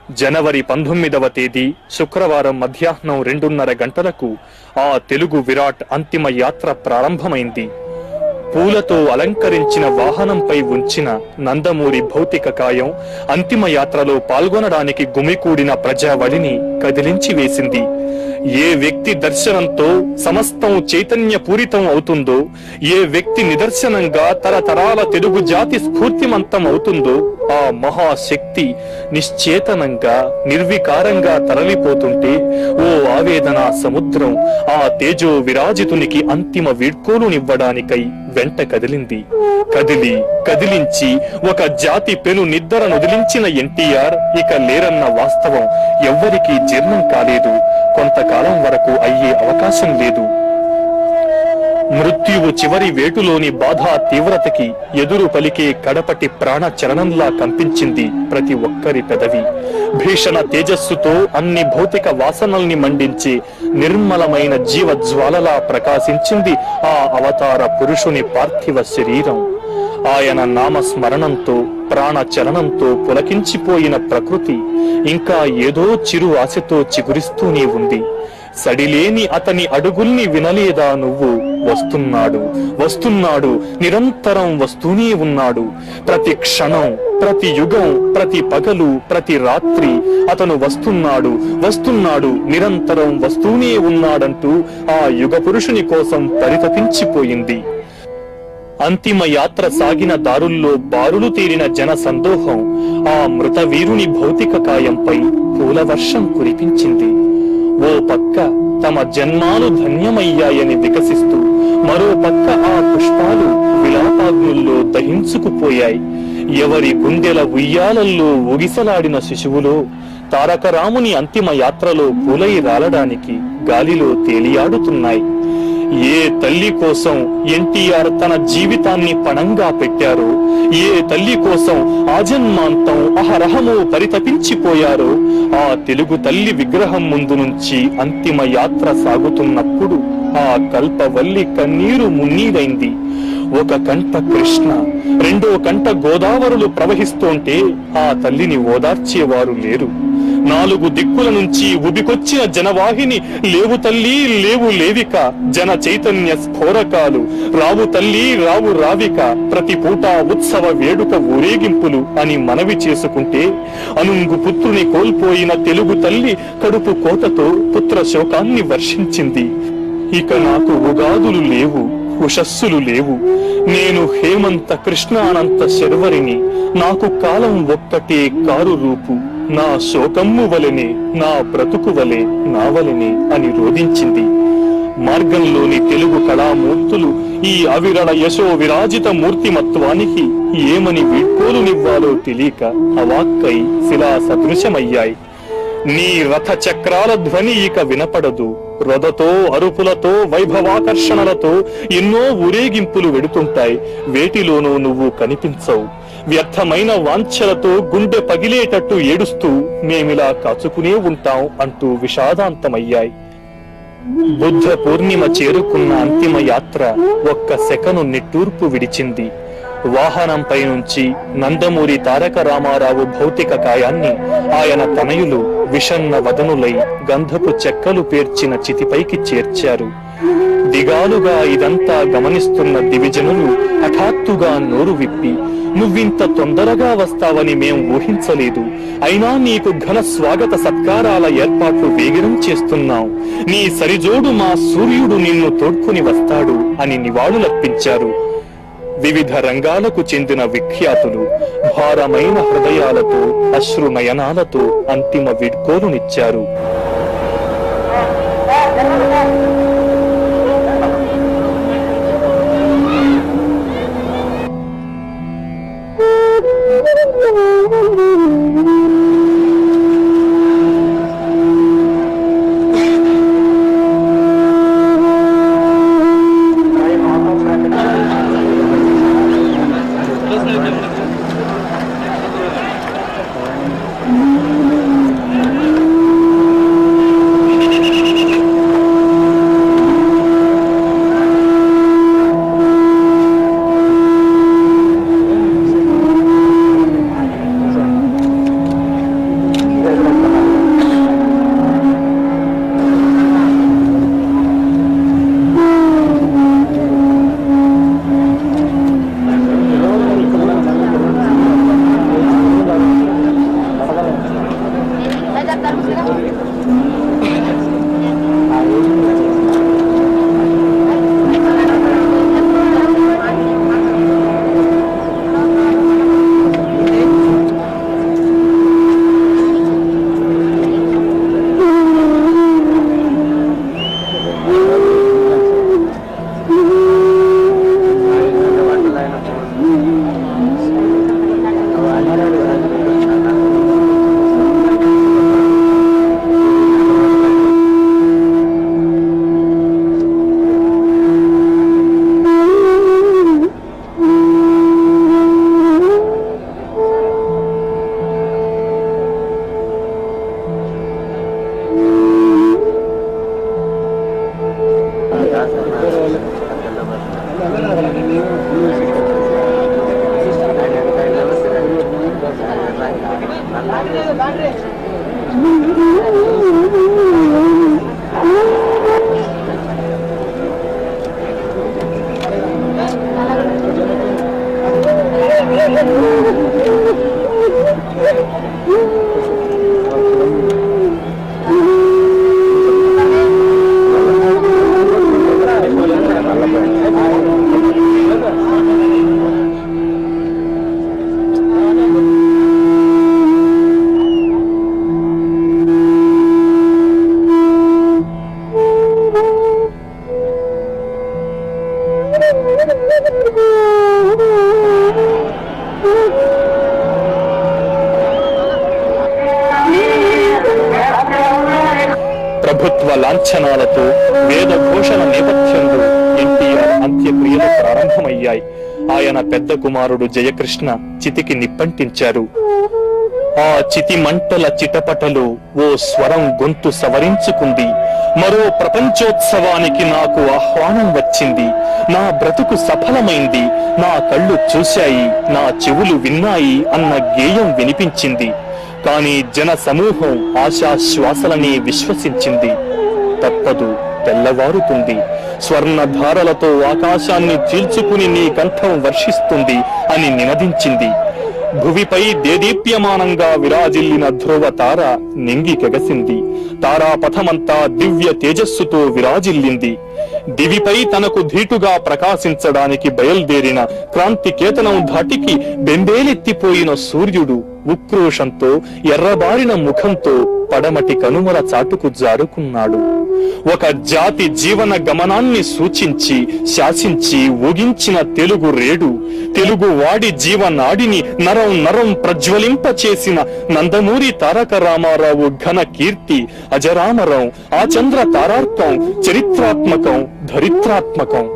జనవరి 19వ తేదీ శుక్రవారం మధ్యాహ్నం 2:30 గంటలకు ఆ తెలుగు విరాట్ అంతిమ యాత్ర ప్రారంభమైంది. పూలతో అలంకరించిన వాహనంపై ఉంచిన నందమూరి భౌతిక కాయం అంతిమ యాత్రలో పాల్గొనడానికి గుమికూడిన ప్రజావళిని కదిలించి వేసింది. ఏ వ్యక్తి దర్శనంతో సమస్తం చైతన్య పూరితం అవుతుందో, ఏ వ్యక్తి నిదర్శనంగా తరతరాల తెలుగు జాతి స్ఫూర్తిమంతం అవుతుందో ఆ మహాశక్తి నిశ్చేతనంగా నిర్వికారంగా తరలిపోతుంటే ఓ ఆవేదన సముద్రం ఆ తేజో విరాజితునికి అంతిమ వీడ్కోలునివ్వడానికై వెంట కదిలింది. కదిలించి ఒక జాతి పెను నిద్దర నొదిలించిన ఎన్టీఆర్ ఇక లేరన్న వాస్తవం ఎవ్వరికీ జీర్ణం కాలేదు. కొంతకాలం వరకు అయ్యే అవకాశం లేదు. మృత్యువు చివరి వేటులోని బాధ తీవ్రతకి ఎదురు పలికే కడపటి ప్రాణ చలనంలా కంపించింది ప్రతి ఒక్కరి పెదవి. భీషణ తేజస్సుతో అన్ని భౌతిక వాసనల్ని మండించి నిర్మలమైన జీవజ్వాలలా ప్రకాశించింది ఆ అవతార పురుషుని పార్థివ శరీరం. ఆయన నామస్మరణంతో ప్రాణ చలనంతో పులకించిపోయిన ప్రకృతి ఇంకా ఏదో చిరు ఆశతో చిగురిస్తూనే ఉంది. సడిలేని అతని అడుగుల్ని వినలేదా నువ్వు? వస్తున్నాడు, నిరంతరం వస్తూనే ఉన్నాడు. ప్రతి క్షణం, ప్రతి యుగం, ప్రతి పగలు, ప్రతి రాత్రి అతను వస్తున్నాడు, నిరంతరం వస్తూనే ఉన్నాడంటూ ఆ యుగ పురుషుని కోసం పరితపించిపోయింది. అంతిమ యాత్ర సాగిన దారుల్లో బారులు తీరిన జన సందోహం ఆ మృత వీరుని భౌతిక కాయంపై పూలవర్షం కురిపించింది. ఓ పక్క తమ జన్మాలు ధన్యమయ్యాయని వికసిస్తూ, మరో పక్క ఆ పుష్పాలు విలాపాగ్నుల్లో దహించుకుపోయాయి. ఎవరి గుండెల ఉయ్యాలల్లో ఊగిసలాడిన శిశువులో తారకరాముని అంతిమ యాత్రలో పూలై రాలడానికి గాలిలో తేలియాడుతున్నాయి. ఏ తల్లి కోసం ఎన్టీఆర్ తన జీవితాన్ని పణంగా పెట్టారో, ఏ తల్లి కోసం ఆజన్మాంతం అహరహము పరితపించిపోయారో ఆ తెలుగు తల్లి విగ్రహం ముందు నుంచి అంతిమ యాత్ర సాగుతున్నప్పుడు ఆ కల్పవల్లి కన్నీరు మున్నీరైంది. ఒక కంట కృష్ణ, రెండో కంట గోదావరులు ప్రవహిస్తోంటే ఆ తల్లిని ఓదార్చేవారు లేరు. నాలుగు దిక్కుల నుంచి ఉబికొచ్చిన జనవాహిని లేవు తల్లి లేవు లేవిక, జన చైతన్య స్ఫోరకాలు రావు తల్లి రావు రావిక, ప్రతి పూట ఉత్సవ వేడుక ఊరేగింపులు అని మనవి చేసుకుంటే అనుంగు పుత్రుని కోల్పోయిన తెలుగు తల్లి కడుపు కోతతో పుత్ర శోకాన్ని వర్షించింది. ఇక నాకు ఉగాదులు లేవు, ఉషస్సులు లేవు, నేను హేమంత కృష్ణానంత శర్వరిని, నాకు కాలం ఒక్కటే కారు రూపు, నా శోకమ్ము వలెనే నా బ్రతుకు వలె నావలెనే అని రోధించింది. మార్గంలోని తెలుగు కళామూర్తులు ఈ అవిరళ యశో విరాజిత మూర్తిమత్వానికి ఏమని వీడ్కోలునివ్వాలో తెలియక అవాక్కై శిలా సదృశమయ్యాయి. నీ రథ చక్రాల ధ్వని ఇక వినపడదు. రొదతో అరుపులతో వైభవాకర్షణలతో ఎన్నో ఊరేగింపులు వెడుతుంటాయి. వేటిలోనూ నువ్వు కనిపించవు. వ్యర్థమైన వాంఛలతో గుండె పగిలేటట్టు ఏడుస్తూ మేమిలా కాచుకునే ఉంటాం అంటూ విషాదాంతమయ్యాయి. బుద్ధ పూర్ణిమ చేరుకున్న అంతిమ యాత్ర ఒక్క సెకను నిట్టూర్పు విడిచింది. వాహనంపై నుంచి నందమూరి తారక రామారావు భౌతిక కాయాన్ని ఆయన తనయులు విషన్న వదనులై గంధపు చెక్కలు పేర్చిన చితిపైకి చేర్చారు. దిగాలుగా ఇదంతా గమనిస్తున్న దివిజనులు హఠాత్తుగా నోరు విప్పి, నువ్వింత తొందరగా వస్తావని మేం ఊహించలేదు, అయినా నీకు ఘన స్వాగత సత్కారాల ఏర్పాట్లు వేగిరం చేస్తున్నాం, నీ సరిజోడు మా సూర్యుడు నిన్ను తోడ్కొని వస్తాడు అని నివాళులర్పించారు. వివిధ రంగాలకు చెందిన విఖ్యాతులు భారమైన హృదయాలతో అశ్రు నయనాలతో అంతిమ వీడ్కోలునిచ్చారు. ప్రభుత్వ లాంఛనాలతో వేద ఘోషణ నేపథ్యంలో ఎన్టీఆర్ అంత్యక్రియలు ప్రారంభమయ్యాయి. ఆయన పెద్ద కుమారుడు జయకృష్ణ చితికి నిప్పంటించారు. ఆ చితి మంటల చిటపటలో ఓ స్వరం గొంతు సవరించుకుంది. మరో ప్రపంచోత్సవానికి నాకు ఆహ్వానం వచ్చింది. నా బ్రతుకు సఫలమైంది. నా కళ్ళు చూశాయి, నా చెవులు విన్నాయి అన్న గేయం వినిపించింది. కాని జన సమూహం ఆశాశ్వాసలని విశ్వసించింది. తప్పదు, తెల్లవారుతుంది, స్వర్ణధారలతో ఆకాశాన్ని చీల్చుకుని నీ కంఠం వర్షిస్తుంది అని నినదించింది. భువిపై దేదీప్యమానంగా విరాజిల్లిన ధ్రువ తార నింగి కెగసింది. తారాపథమంతా దివ్య తేజస్సుతో విరాజిల్లింది. దివిపై తనకు ధీటుగా ప్రకాశించడానికి బయల్దేరిన క్రాంతికేతనం ధాటికి బెంబేలెత్తిపోయిన సూర్యుడు ఉక్రోషంతో ఎర్రబారిన ముఖంతో పడమటి కనుమల చాటుకు జారుకున్నాడు. ఒక జాతి జీవన గమనాన్ని సూచించి శాసించి ఊగించిన తెలుగు రేడు, తెలుగు వాడి జీవనాడిని నరం నరం ప్రజ్వలింపచేసిన నందమూరి తారక రామారావు ఘన కీర్తి అజరామరం. ఆ చంద్ర తారార్కం చరిత్రాత్మకం, ధరిత్రాత్మకం.